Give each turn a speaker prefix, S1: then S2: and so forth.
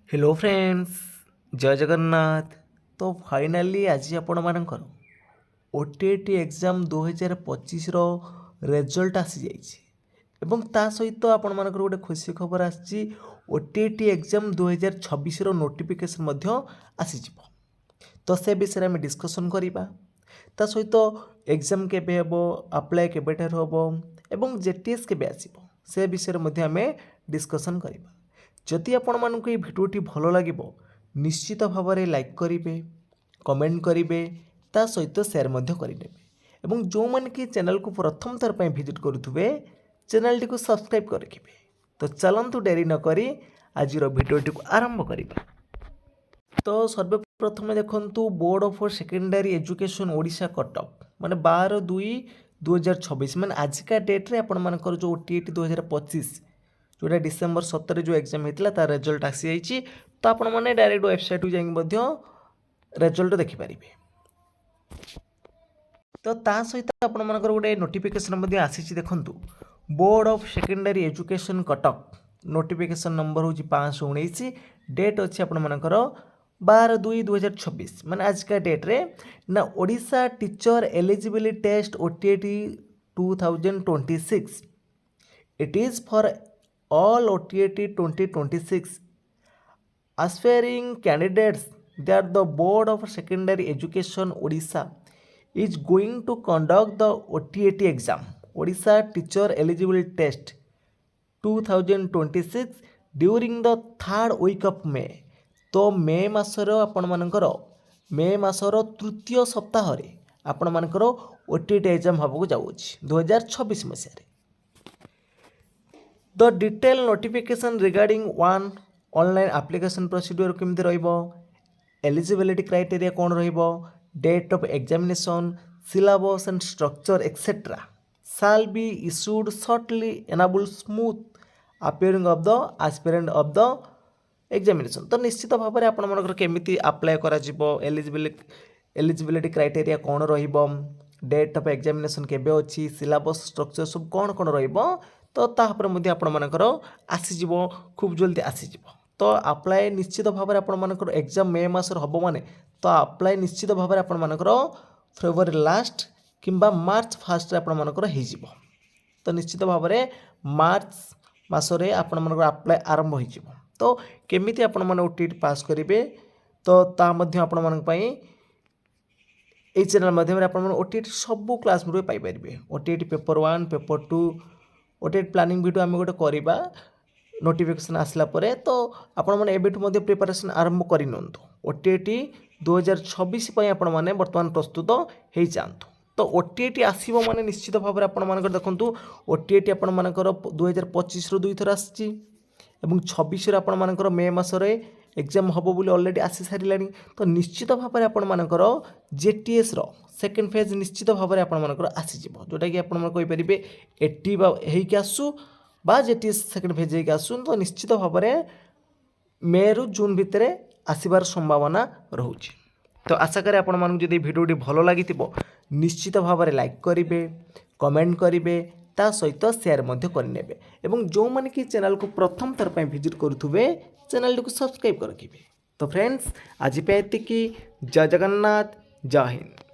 S1: Hello friends, जय जगन्नाथ। तो finally आज आपण मानकर ओटीटी एग्जाम 2025 रेजल्ट आसी जाइए एवं ता सहित आपण मानकर गोटे खुशी खबर आसी ओटीटी एग्जाम 2026 नोटिफिकेशन मध्य आसी जिवो। तो से विषय में डिस्कसन करवा ता सहित एग्जाम केबे हेबो, अप्लाई केबेठार हेबो एवं जेटीएस केबे आसीबो से विषय में आम डिस्कसन करवा। जदि आपण मानक ये भिडियोटी भल लगे निश्चित भाव में लाइक करेंगे, कमेंट करेंगे, ता सहित सेयार करेंगे एवं जो मैंने कि चैनल को प्रथम थर पर विजिट करुवे चैनल टी को सब्सक्राइब कर रखिए। तो चलतु डेरी नक आज भिडियोटी को आरंभ करवा। तो सर्वप्रथम देखु board of secondary education Odisha Cuttack माने 12/2/2026 माने आजिका डेट्रे आपण मानकर जो ओटीटी 2025 जोटा डिसेम्बर 17 जो एग्जाम होता तार रिजल्ट आसी जाइए। तो आपण मैंने डायरेक्ट वेबसाइट को जाइए रिजल्ट देखिपारे। तो ता सहित आपण मानकर गोटे नोटिफिकेशन आसी देखु board of secondary education Cuttack notification number हूँ 519 डेट अच्छी आपण मानकर 12/2/2026 माने आजिका डेट्रे ना Odisha teacher eligibility test OTT 2026 it is for all OTT 2026 aspiring candidates that the Board of Secondary Education Odisha is going to conduct the OTT exam Odisha Teacher Eligibility Test 2026 during the third week of May। तो मे मासर आपण मानकर मे मासर तृतीय सप्ताह आपण मानकर OTT exam होबो जाउछि 2026 मसीह। The detail notification regarding one online application procedure केमती रहिबो, एलिजिबिलिटी क्राइटेरिया कौन रहिबो, date of examination, syllabus and structure etcetera shall be issued shortly enable smooth appearing of the aspirant of the examination. तो निश्चित भाव में आपण मानकर केमिति अप्लाई करा जिवो, एलिजिबिलिटी क्राइटेरिया कौन रहिबो, डेट ऑफ एग्जामिनेशन केबे अछि, सिलेबस स्ट्रक्चर सब कौन कौन रहिबो तो तापर मध्य आपण मानकर आसीजिवो, खूब जल्दी आसीजिवो। तो अप्लाई निश्चित भाव में आपण मानकर एग्जाम मे मासर हबो माने तो अप्लाई निश्चित भाव में आपण मानकर फेब्रुआरी लास्ट किंबा मार्च फास्ट रे आपण मानकर हे जिवो। तो निश्चित भाव में मार्च मासरे आपण मानकर अप्लाई आरंभ हो जिवो। तो केमिति आपण माने ओटीटी पास करिवे तो ता मध्य आपण मानक पई ए चैनल माध्यम रे आपण माने ओटीटी सब क्लास में पाई परिबे। OTT paper 1 paper 2 OTT planning video आम गोटे करवा नोटिफिकेशन आसला परे। तो आपण माने एबेठु मध्ये प्रिपरेशन आरंभ करि नंतु ओटीटी 2026 पई आपण माने वर्तमान प्रस्तुत हेई जांतु। तो ओटीटी आसीबो माने निश्चित भाव में आपण मानकर देखंतु ओटीटी आपण मानकर 2025 रो दुई थर आछि एवं 26 रो आपण मानकर मे मासरे एग्जाम हबो बोली ऑलरेडी आसी सारिलानी। तो निश्चित भाव में आपण मानकर जेटीएस रो सेकेंड फेज निश्चित भाव में आपण मानकर आसी जिवो जोटा कि आपण मन कहि परिबे 80 बा हेइके आसु बा जेटीएस सेकेंड फेज हेइके आसु। तो निश्चित भाव में मे रु जून भितर आसीबार संभावना रहुछि। तो आशा करे आपण मानक जदि भिडियोटी भल लागिथिबो निश्चित भाव में लाइक करेंगे, कमेंट करेंगे, ता सहित शेयर मध्य करनेबे एवं जो माने कि चैनल को प्रथम थर पर विजिट करुथुबे चैनल को सब्सक्राइब कर रखिबे। तो फ्रेंड्स आज पे एतिकी। जय जगन्नाथ, जय हिंद।